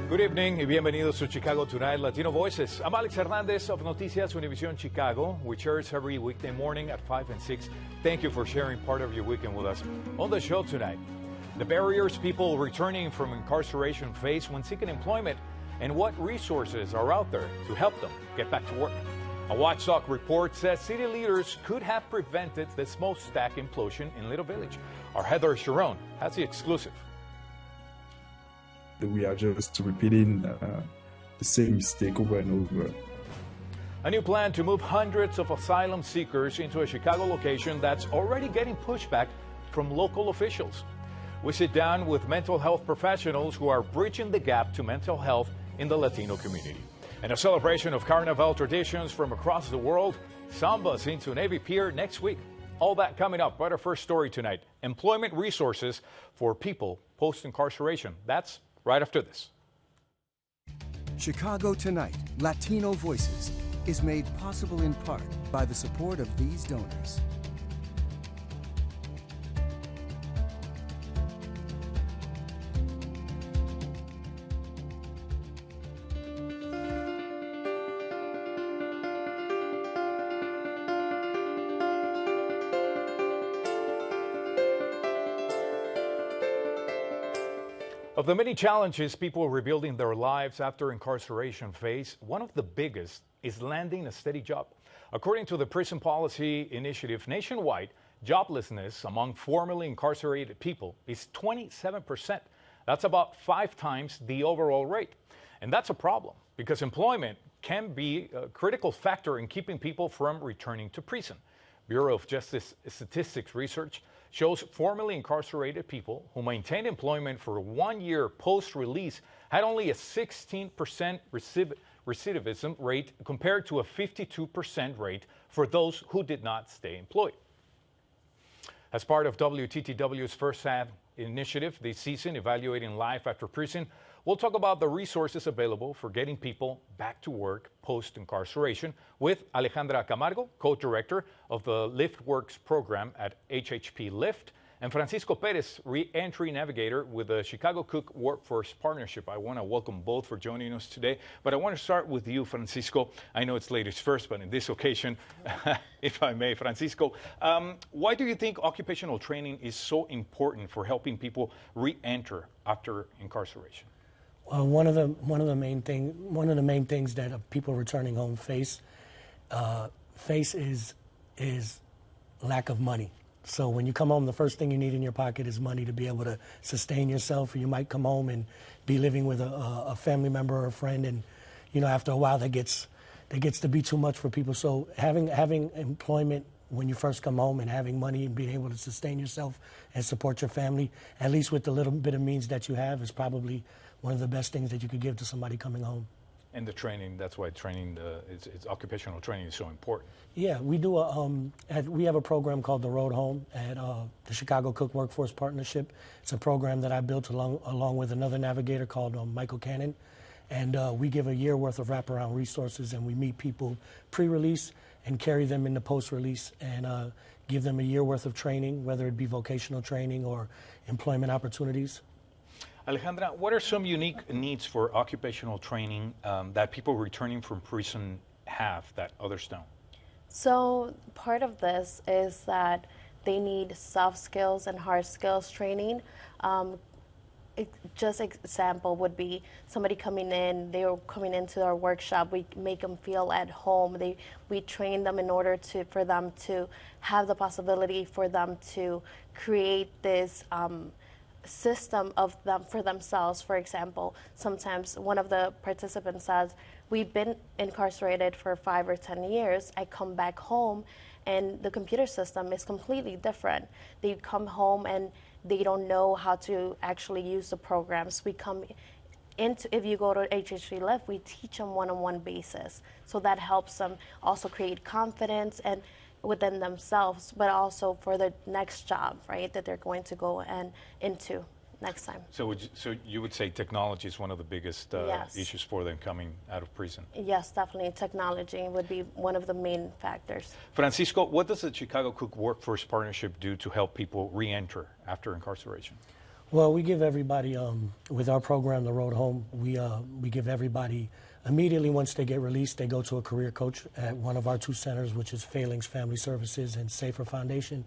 Good evening y bienvenidos to Chicago Tonight, Latino Voices. I'm Alex Hernandez of Noticias Univision Chicago, which airs every weekday morning at 5 and 6. Thank you for sharing part of your weekend with us. On the show tonight, the barriers people returning from incarceration face when seeking employment and what resources are out there to help them get back to work. A watchdog report says city leaders could have prevented the Smokestack implosion in Little Village. Our Heather Sharon has the exclusive. We are just repeating the same mistake over and over. A new plan to move hundreds of asylum seekers into a Chicago location that's already getting pushback from local officials. We sit down with mental health professionals who are bridging the gap to mental health in the Latino community. And a celebration of Carnival traditions from across the world, Samba's into Navy Pier next week. All that coming up. But our first story tonight, employment resources for people post-incarceration. That's right after this. Chicago Tonight, Latino Voices, is made possible in part by the support of these donors. Of the many challenges people rebuilding their lives after incarceration face, one of the biggest is landing a steady job. According to the Prison Policy Initiative nationwide, joblessness among formerly incarcerated people is 27%. That's about 5 times the overall rate. And that's a problem because employment can be a critical factor in keeping people from returning to prison. Bureau of Justice Statistics research shows formerly incarcerated people who maintained employment for 1 year post-release had only a 16% recidivism rate compared to a 52% rate for those who did not stay employed. As part of WTTW's first half initiative this season, Evaluating Life After Prison, we'll talk about the resources available for getting people back to work post-incarceration with Alejandra Camargo, co-director of the Lift Works program at HHP Lift, and Francisco Perez, re-entry navigator with the Chicago Cook Workforce Partnership. I want to welcome both for joining us today, but I want to start with you, Francisco. I know it's ladies first, but in this occasion, if I may, Francisco, why do you think occupational training is so important for helping people re-enter after incarceration? Well, one of the main things that people returning home face is lack of money. So when you come home, the first thing you need in your pocket is money to be able to sustain yourself. Or you might come home and be living with a family member or a friend, and after a while that gets to be too much for people. So having employment when you first come home and having money and being able to sustain yourself and support your family, at least with the little bit of means that you have, is probably one of the best things that you could give to somebody coming home. And the training, that's why training, it's occupational training is so important. Yeah, we do we have a program called the Road Home at the Chicago Cook Workforce Partnership. It's a program that I built along with another navigator called Michael Cannon. And we give a year worth of wraparound resources, and we meet people pre-release and carry them into post-release and give them a year worth of training, whether it be vocational training or employment opportunities. Alejandra, what are some unique needs for occupational training that people returning from prison have that others don't? So part of this is that they need soft skills and hard skills training. Just example would be somebody coming in, they are coming into our workshop, we make them feel at home. We train them in order for them to have the possibility for them to create this system of them for themselves. For example, sometimes one of the participants says, we've been incarcerated for 5 or 10 years. I come back home and the computer system is completely different. They come home and they don't know how to actually use the programs. We come into, if you go to HHP Lift, we teach them one-on-one basis. So that helps them also create confidence and within themselves, but also for the next job, right, that they're going to go into next time. So you would say technology is one of the biggest Yes. issues for them coming out of prison? Yes, definitely. Technology would be one of the main factors. Francisco, what does the Chicago Cook Workforce Partnership do to help people re-enter after incarceration? Well, we give everybody, with our program, The Road Home, we give everybody, immediately once they get released, they go to a career coach at one of our two centers, which is Failings Family Services and Safer Foundation.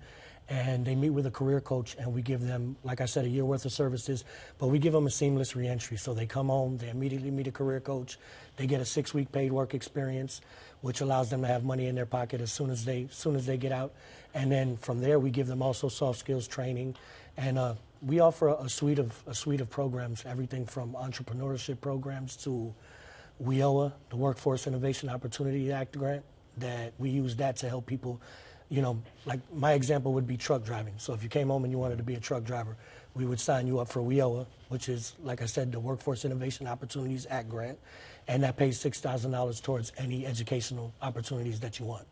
And they meet with a career coach, and we give them, like I said, a year worth of services, but we give them a seamless reentry. So they come home, they immediately meet a career coach, they get a 6-week paid work experience, which allows them to have money in their pocket as soon as they get out. And then from there, we give them also soft skills training, and we offer a suite of programs, everything from entrepreneurship programs to WIOA, the Workforce Innovation Opportunity Act grant, that we use that to help people. You know, like my example would be truck driving. So if you came home and you wanted to be a truck driver, we would sign you up for WIOA, which is, like I said, the Workforce Innovation Opportunities Act grant, and that pays $6,000 towards any educational opportunities that you want.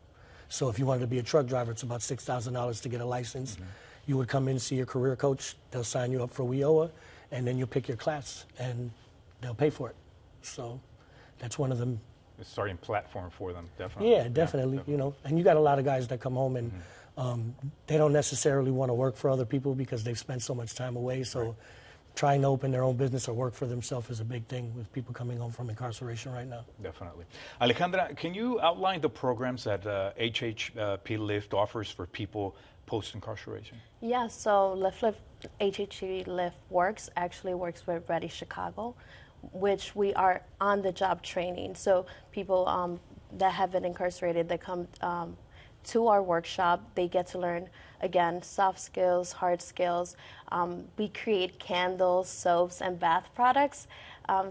So if you wanted to be a truck driver, it's about $6,000 to get a license. Mm-hmm. You would come in and see your career coach. They'll sign you up for WIOA, and then you'll pick your class, and they'll pay for it. So that's one of them. Starting platform for them, definitely. Yeah, definitely. You know, and you got a lot of guys that come home and they don't necessarily want to work for other people because they've spent so much time away. So trying to open their own business or work for themselves is a big thing with people coming home from incarceration right now. Definitely. Alejandra, can you outline the programs that HHP Lift offers for people post-incarceration? Yeah, so HHP Lift works with Ready Chicago, which we are on-the-job training. So people that have been incarcerated, that come to our workshop, they get to learn, again, soft skills, hard skills. We create candles, soaps, and bath products,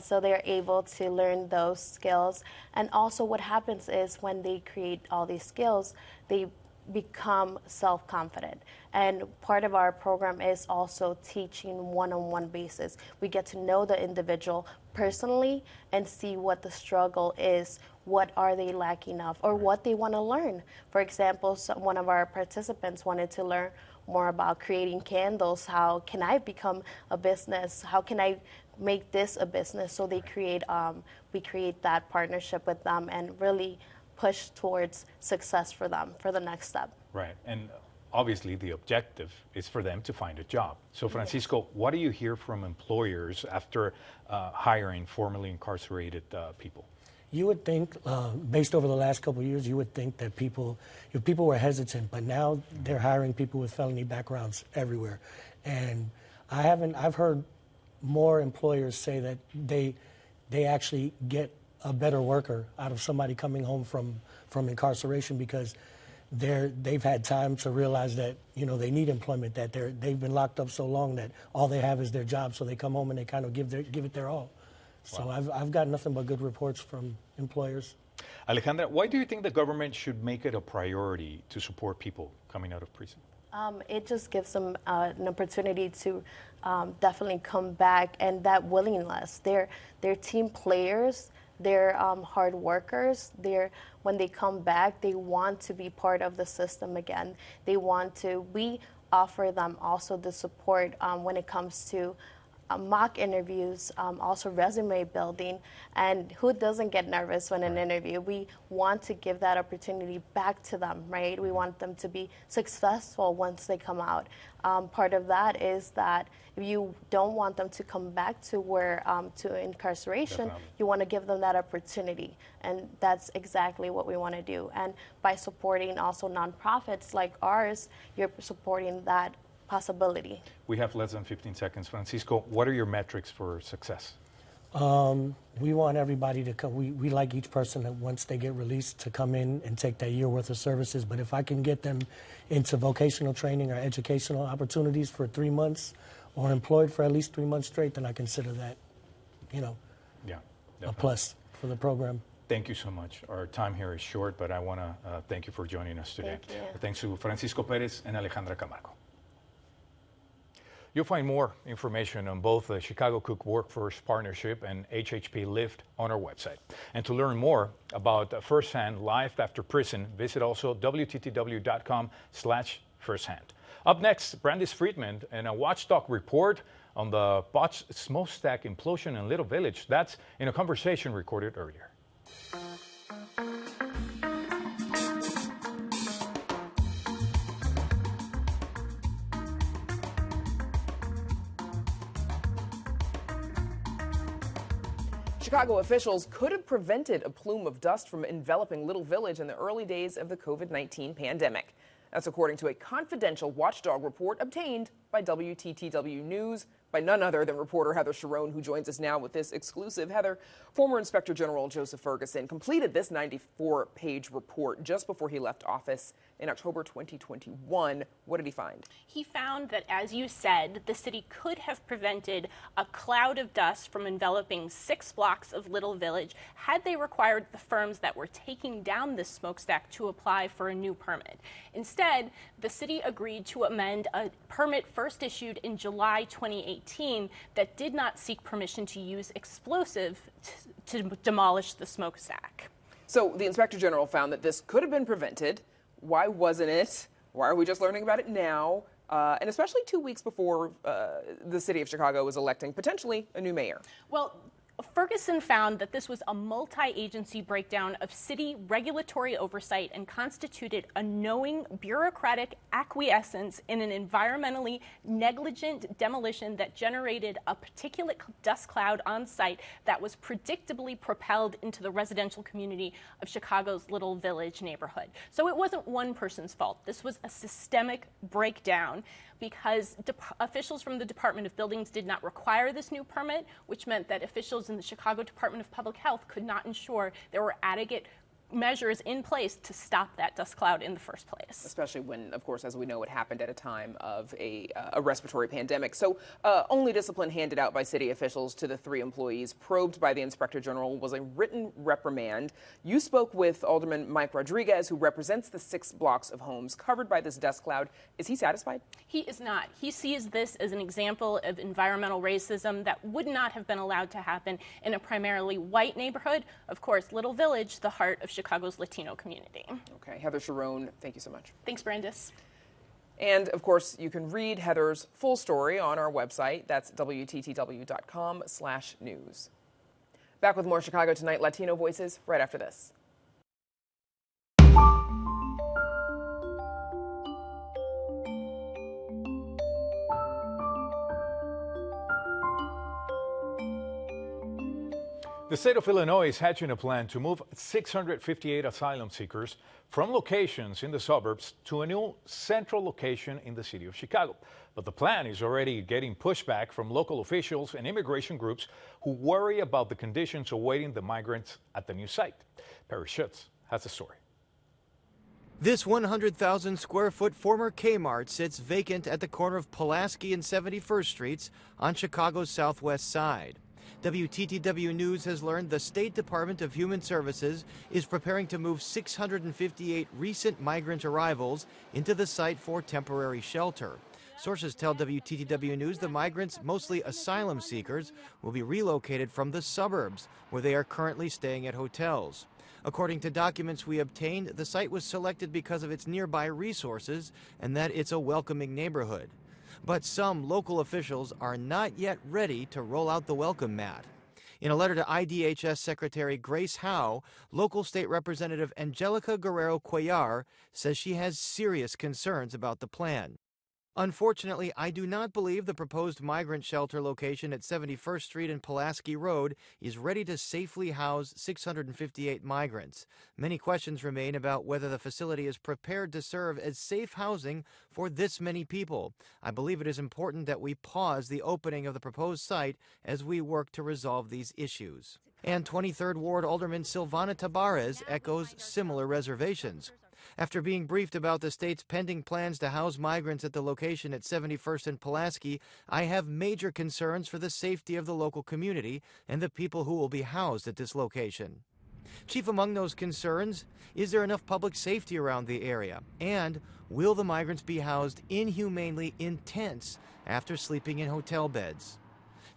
so they're able to learn those skills. And also what happens is when they create all these skills, they become self-confident. And part of our program is also teaching one-on-one basis. We get to know the individual personally and see what the struggle is, what are they lacking of, or what they want to learn. For example, one of our participants wanted to learn more about creating candles. How can I become a business? How can I make this a business? So they create, we create that partnership with them and really push towards success for them for the next step. Right, and obviously the objective is for them to find a job. So Francisco, what do you hear from employers after hiring formerly incarcerated people? You would think, based over the last couple of years, you would think that people were hesitant, but now they're hiring people with felony backgrounds everywhere. And I've heard more employers say that they actually get a better worker out of somebody coming home from incarceration because they've had time to realize that, you know, they need employment, that they've been locked up so long that all they have is their job, so they come home and they kind of give it their all. So wow. I've got nothing but good reports from employers. Alejandra, why do you think the government should make it a priority to support people coming out of prison? It just gives them an opportunity to definitely come back, and that willingness. They're team players. They're hard workers. When they come back, they want to be part of the system again. We offer them also the support when it comes to mock interviews, also resume building, and who doesn't get nervous when an interview? We want to give that opportunity back to them, right? We want them to be successful once they come out. Part of that is that if you don't want them to come back to incarceration, definitely. You want to give them that opportunity, and that's exactly what we want to do. And by supporting also nonprofits like ours, you're supporting that possibility. We have less than 15 seconds. Francisco, what are your metrics for success? We want everybody to come. We like each person that once they get released to come in and take that year worth of services. But if I can get them into vocational training or educational opportunities for 3 months or employed for at least 3 months straight, then I consider that, you know, a plus for the program. Thank you so much. Our time here is short, but I want to thank you for joining us today. Thank you. Thanks to Francisco Perez and Alejandra Camargo. You'll find more information on both the Chicago Cook Workforce Partnership and HHP Lift on our website. And to learn more about firsthand life after prison, visit also WTTW.com/firsthand. Up next, Brandis Friedman and a watchdog report on the botched Smokestack implosion in Little Village. That's in a conversation recorded earlier. Chicago officials could have prevented a plume of dust from enveloping Little Village in the early days of the COVID-19 pandemic. That's according to a confidential watchdog report obtained by WTTW News by none other than reporter Heather Sharon, who joins us now with this exclusive. Heather, former Inspector General Joseph Ferguson completed this 94-page report just before he left office in October 2021. What did he find? He found that, as you said, the city could have prevented a cloud of dust from enveloping 6 blocks of Little Village had they required the firms that were taking down this smokestack to apply for a new permit. Instead, the city agreed to amend a permit first issued in July 2018 that did not seek permission to use explosive to demolish the smokestack. So the Inspector General found that this could have been prevented. Why wasn't it? Why are we just learning about it now? And especially 2 weeks before the city of Chicago was electing potentially a new mayor. Well, Ferguson found that this was a multi-agency breakdown of city regulatory oversight and constituted a knowing bureaucratic acquiescence in an environmentally negligent demolition that generated a particulate dust cloud on site that was predictably propelled into the residential community of Chicago's Little Village neighborhood. So it wasn't one person's fault. This was a systemic breakdown because officials from the Department of Buildings did not require this new permit, which meant that officials in the Chicago Department of Public Health could not ensure there were adequate measures in place to stop that dust cloud in the first place. Especially when, of course, as we know, it happened at a time of a respiratory pandemic. So only discipline handed out by city officials to the 3 employees probed by the Inspector General was a written reprimand. You spoke with Alderman Mike Rodriguez, who represents the 6 blocks of homes covered by this dust cloud. Is he satisfied? He is not. He sees this as an example of environmental racism that would not have been allowed to happen in a primarily white neighborhood. Of course, Little Village, the heart of Chicago's Latino community. Okay, Heather Sharon, thank you so much. Thanks, Brandis. And of course, you can read Heather's full story on our website. That's WTTW.com/news. Back with more Chicago Tonight Latino Voices right after this. The state of Illinois is hatching a plan to move 658 asylum seekers from locations in the suburbs to a new central location in the city of Chicago. But the plan is already getting pushback from local officials and immigration groups who worry about the conditions awaiting the migrants at the new site. Perry Schutz has the story. This 100,000 square foot former Kmart sits vacant at the corner of Pulaski and 71st Streets on Chicago's southwest side. WTTW News has learned the State Department of Human Services is preparing to move 658 recent migrant arrivals into the site for temporary shelter. Sources tell WTTW News the migrants, mostly asylum seekers, will be relocated from the suburbs, where they are currently staying at hotels. According to documents we obtained, the site was selected because of its nearby resources and that it's a welcoming neighborhood. But some local officials are not yet ready to roll out the welcome mat. In a letter to IDHS Secretary Grace Howe, local state representative Angelica Guerrero Cuellar says she has serious concerns about the plan. Unfortunately, I do not believe the proposed migrant shelter location at 71st Street and Pulaski Road is ready to safely house 658 migrants. Many questions remain about whether the facility is prepared to serve as safe housing for this many people. I believe it is important that we pause the opening of the proposed site as we work to resolve these issues. And 23rd Ward Alderman Silvana Tabarez echoes similar reservations. After being briefed about the state's pending plans to house migrants at the location at 71st and Pulaski, I have major concerns for the safety of the local community and the people who will be housed at this location. Chief among those concerns, is there enough public safety around the area? And will the migrants be housed inhumanely in tents after sleeping in hotel beds?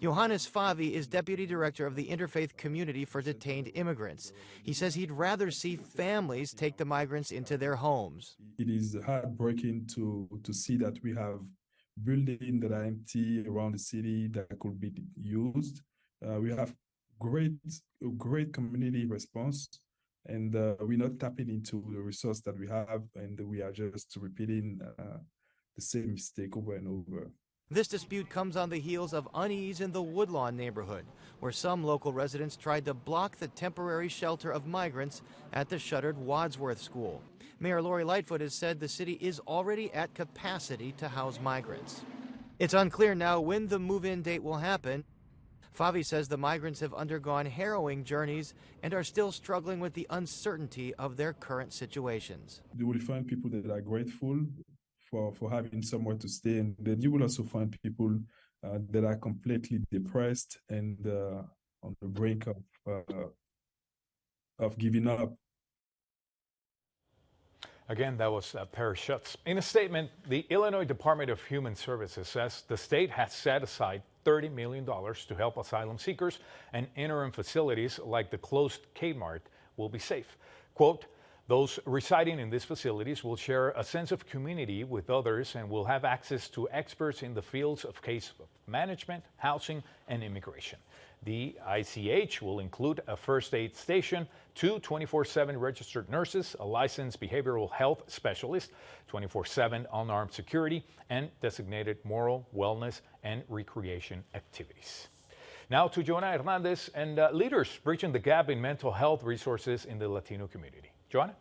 Johannes Favi is Deputy Director of the Interfaith Community for Detained Immigrants. He says he'd rather see families take the migrants into their homes. It is heartbreaking to see that we have buildings that are empty around the city that could be used. We have great community response, and we're not tapping into the resource that we have, and we are just repeating the same mistake over and over. This dispute comes on the heels of unease in the Woodlawn neighborhood, where some local residents tried to block the temporary shelter of migrants at the shuttered Wadsworth School. Mayor Lori Lightfoot has said the city is already at capacity to house migrants. It's unclear now when the move-in date will happen. Favi says the migrants have undergone harrowing journeys and are still struggling with the uncertainty of their current situations. You will find people that are grateful for having somewhere to stay, and then you will also find people that are completely depressed and on the brink of giving up. Again, that was Paris Schutz. In a statement, the Illinois Department of Human Services says the state has set aside $30 million to help asylum seekers, and interim facilities like the closed Kmart will be safe. Quote, those residing in these facilities will share a sense of community with others and will have access to experts in the fields of case management, housing, and immigration. The ICH will include a first aid station, 2 24/7 registered nurses, a licensed behavioral health specialist, 24/7 unarmed security, and designated moral, wellness, and recreation activities. Now to Joanna Hernandez and leaders bridging the gap in mental health resources in the Latino community. Joanna?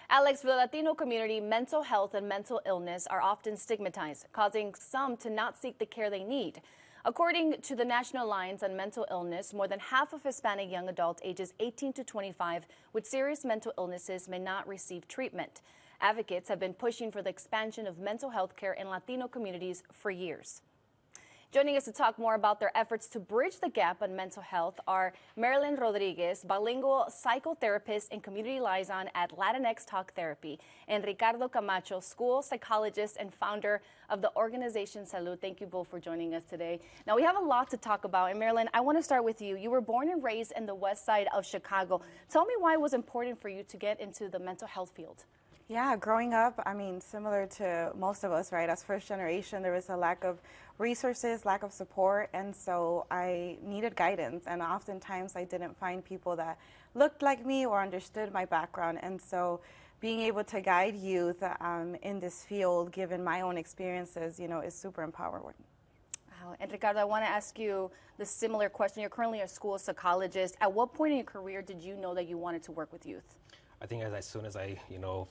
Alex, for the Latino community, mental health and mental illness are often stigmatized, causing some to not seek the care they need. According to the National Alliance on Mental Illness, more than half of Hispanic young adults ages 18 to 25 with serious mental illnesses may not receive treatment. Advocates have been pushing for the expansion of mental health care in Latino communities for years. Joining us to talk more about their efforts to bridge the gap on mental health are Marilyn Rodriguez, bilingual psychotherapist and community liaison at Latinx Talk Therapy, and Ricardo Camacho, school psychologist and founder of the organization Salud. Thank you both for joining us today. Now, we have a lot to talk about. And Marilyn, I want to start with you. You were born and raised in the west side of Chicago. Tell me why it was important for you to get into the mental health field. Yeah, growing up, I mean, similar to most of us, right? As first generation, there was a lack of resources, lack of support, and so I needed guidance. And oftentimes I didn't find people that looked like me or understood my background. And so being able to guide youth in this field, given my own experiences, you know, is super empowering. Wow. And Ricardo, I want to ask you the similar question. You're currently a school psychologist. At what point in your career did you know that you wanted to work with youth? I think as soon as I,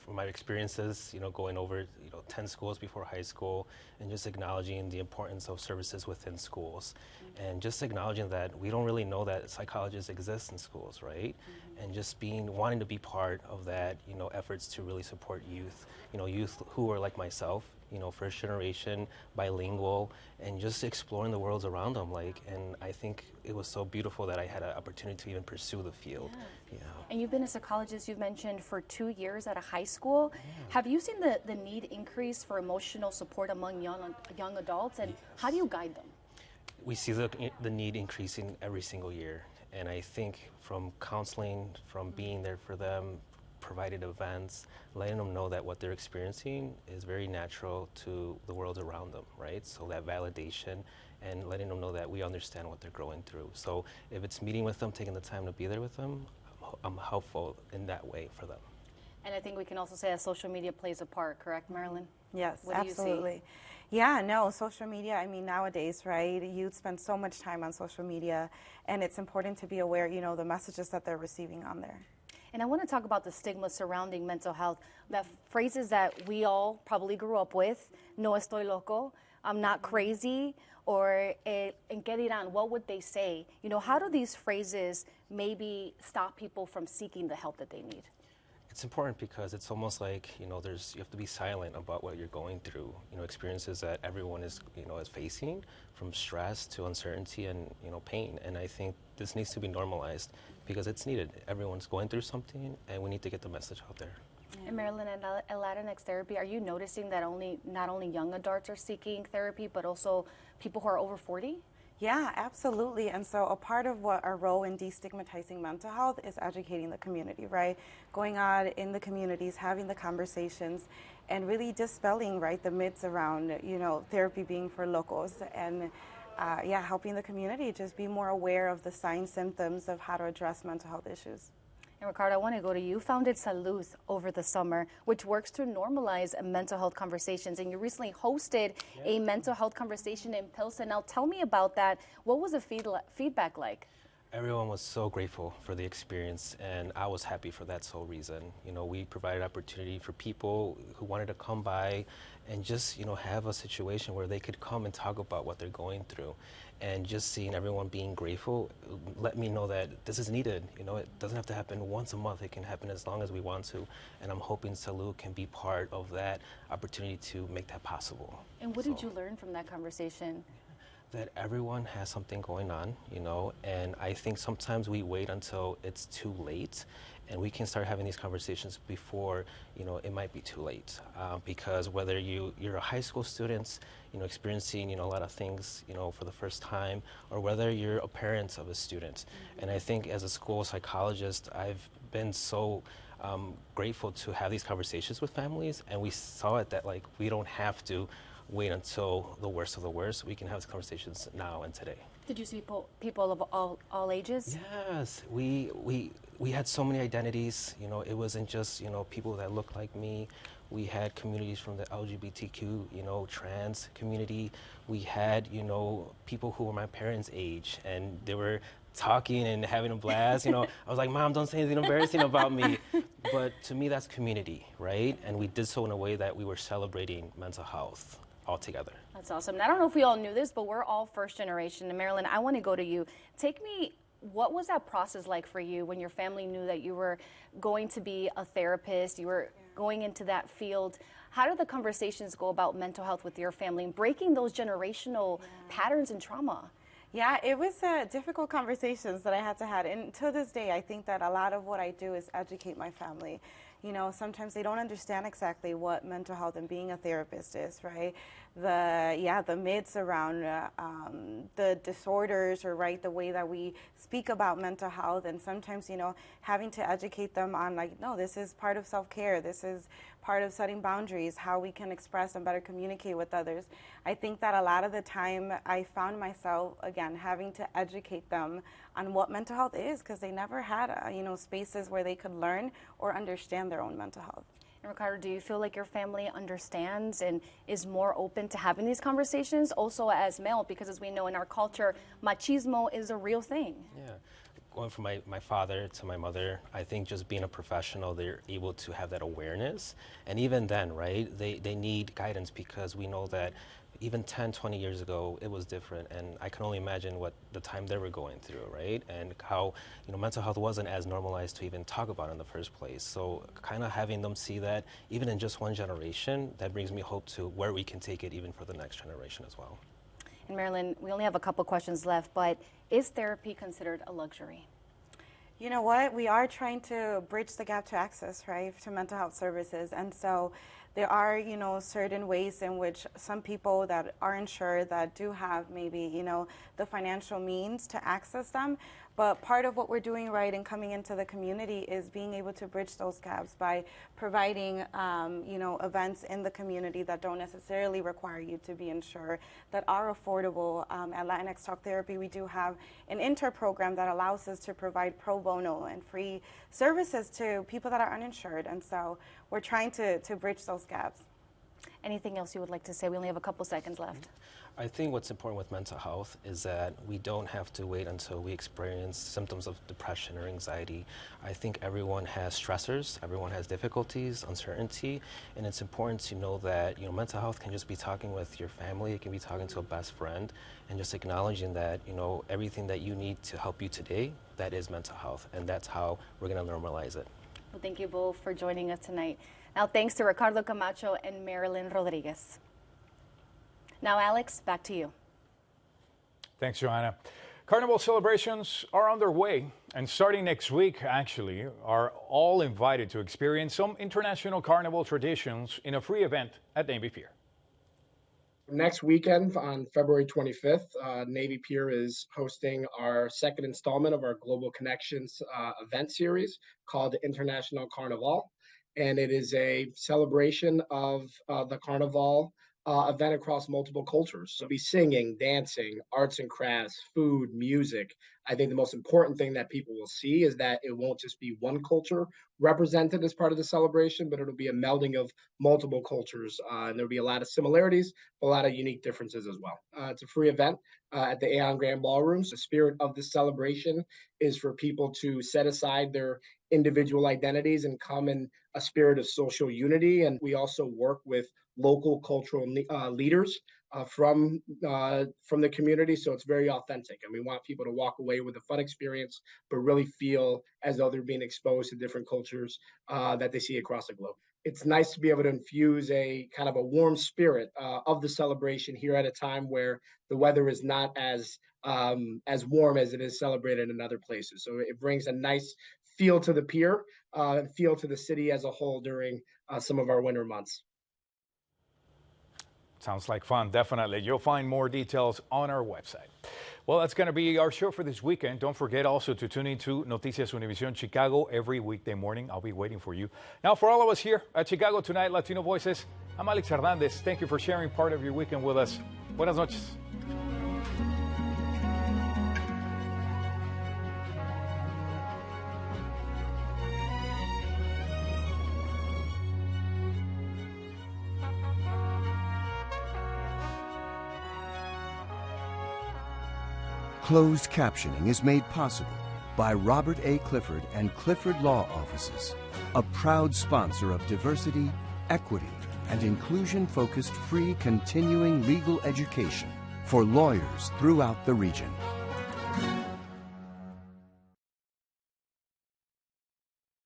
from my experiences, going over, 10 schools before high school and just acknowledging the importance of services within schools and just acknowledging that we don't really know that psychologists exist in schools, right? And just wanting to be part of that, efforts to really support youth, youth who are like myself, first generation, bilingual, and just exploring the worlds around them. And I think it was so beautiful that I had an opportunity to even pursue the field. Yes. Yeah. And you've been a psychologist, you've mentioned, for 2 years at a high school. Yeah. Have you seen the need increase for emotional support among young adults, and how do you guide them? We see the need increasing every single year. And I think from counseling, from being there for them, provided events, letting them know that what they're experiencing is very natural to the world around them, right? So that validation and letting them know that we understand what they're going through. So if it's meeting with them, taking the time to be there with them, I'm helpful in that way for them. And I think we can also say that social media plays a part, correct, Marilyn? Yes, what absolutely. Do you see? Yeah, no, social media, I mean, nowadays, right, youth spend so much time on social media, and it's important to be aware, the messages that they're receiving on there. And I want to talk about the stigma surrounding mental health, that phrases that we all probably grew up with, no estoy loco, I'm not crazy, or en qué dirán, what would they say? How do these phrases maybe stop people from seeking the help that they need? It's important because it's almost like, you have to be silent about what you're going through, experiences that everyone is facing, from stress to uncertainty and, pain. And I think this needs to be normalized because it's needed. Everyone's going through something and we need to get the message out there. And Marilyn, at Latinx Therapy, are you noticing that not only young adults are seeking therapy, but also people who are over 40? Yeah, absolutely. And so a part of what our role in destigmatizing mental health is educating the community, right? Going on in the communities, having the conversations, and really dispelling, right, the myths around, therapy being for locals, and helping the community just be more aware of the signs, symptoms of how to address mental health issues. And Ricardo, I want to go to you. You founded Salud over the summer, which works to normalize mental health conversations. And you recently hosted a mental health conversation in Pilsen. Now, tell me about that. What was the feedback like? Everyone was so grateful for the experience, and I was happy for that sole reason. You know, we provided opportunity for people who wanted to come by and just, you know, have a situation where they could come and talk about what they're going through. And just seeing everyone being grateful let me know that this is needed. You know, it doesn't have to happen once a month. It can happen as long as we want to. And I'm hoping Salud can be part of that opportunity to make that possible. And what did you learn from that conversation? That everyone has something going on, you know, and I think sometimes we wait until it's too late, and we can start having these conversations before, you know, it might be too late. Because whether you're a high school student, you know, experiencing, you know, a lot of things, you know, for the first time, or whether you're a parent of a student. And I think as a school psychologist, I've been so grateful to have these conversations with families, and we saw it that, like, we don't have to wait until the worst of the worst. We can have these conversations now and today. Did you see people of all ages? Yes, we had so many identities. You know, it wasn't just, you know, people that look like me. We had communities from the LGBTQ, you know, trans community. We had, you know, people who were my parents' age, and they were talking and having a blast. You know, I was like, Mom, don't say anything embarrassing about me. But to me, that's community, right? And we did so in a way that we were celebrating mental health all together. That's awesome. And I don't know if we all knew this, but we're all first generation. And Marilyn, I want to go to you. What was that process like for you when your family knew that you were going to be a therapist, you were going into that field? How did the conversations go about mental health with your family and breaking those generational patterns and trauma? Yeah, it was difficult conversations that I had to have. And to this day, I think that a lot of what I do is educate my family. You know, sometimes they don't understand exactly what mental health and being a therapist is, right? The myths around the disorders, or right, the way that we speak about mental health, and sometimes, you know, having to educate them on, like, no, this is part of self-care, this is part of setting boundaries, how we can express and better communicate with others. I think that a lot of the time I found myself, again, having to educate them on what mental health is, because they never had, you know, spaces where they could learn or understand their own mental health. And Ricardo, do you feel like your family understands and is more open to having these conversations, also as male? Because as we know in our culture, machismo is a real thing. Yeah. Going from my father to my mother, I think just being a professional, they're able to have that awareness. And even then, right, they need guidance, because we know that even 10, 20 years ago, it was different. And I can only imagine what the time they were going through, right? And how, you know, mental health wasn't as normalized to even talk about in the first place. So kind of having them see that, even in just one generation, that brings me hope to where we can take it even for the next generation as well. And Marilyn, we only have a couple questions left, but is therapy considered a luxury? You know what? We are trying to bridge the gap to access, right, to mental health services. And so there are, you know, certain ways in which some people that are insured, that do have maybe, you know, the financial means to access them. But part of what we're doing, right, and coming into the community is being able to bridge those gaps by providing, you know, events in the community that don't necessarily require you to be insured, that are affordable. At Latinx Talk Therapy, we do have an intern program that allows us to provide pro bono and free services to people that are uninsured. And so we're trying to bridge those gaps. Anything else you would like to say? We only have a couple seconds left. I think what's important with mental health is that we don't have to wait until we experience symptoms of depression or anxiety. I think everyone has stressors, everyone has difficulties, uncertainty, and it's important to know that, you know, mental health can just be talking with your family, it can be talking to a best friend, and just acknowledging that, you know, everything that you need to help you today, that is mental health, and that's how we're going to normalize it. Well, thank you both for joining us tonight. Now, thanks to Ricardo Camacho and Marilyn Rodriguez. Now, Alex, back to you. Thanks, Joanna. Carnival celebrations are underway, and starting next week, actually, are all invited to experience some international carnival traditions in a free event at Navy Pier. Next weekend on February 25th, Navy Pier is hosting our second installment of our Global Connections event series called International Carnival. And it is a celebration of the Carnival event across multiple cultures. So be singing, dancing, arts and crafts, food, music. I think the most important thing that people will see is that it won't just be one culture represented as part of the celebration, but it'll be a melding of multiple cultures. And there'll be a lot of similarities, but a lot of unique differences as well. It's a free event at the Aon Grand Ballrooms. The spirit of the celebration is for people to set aside their individual identities and come in a spirit of social unity. And we also work with local cultural leaders from the community, so it's very authentic, and we want people to walk away with a fun experience, but really feel as though they're being exposed to different cultures that they see across the globe. It's nice to be able to infuse a kind of a warm spirit of the celebration here at a time where the weather is not as warm as it is celebrated in other places. So it brings a nice feel to the pier and feel to the city as a whole during some of our winter months. Sounds like fun, definitely. You'll find more details on our website. Well, that's going to be our show for this weekend. Don't forget also to tune into Noticias Univision Chicago every weekday morning. I'll be waiting for you. Now, for all of us here at Chicago Tonight, Latino Voices, I'm Alex Hernandez. Thank you for sharing part of your weekend with us. Buenas noches. Closed captioning is made possible by Robert A. Clifford and Clifford Law Offices, a proud sponsor of diversity, equity, and inclusion-focused free continuing legal education for lawyers throughout the region.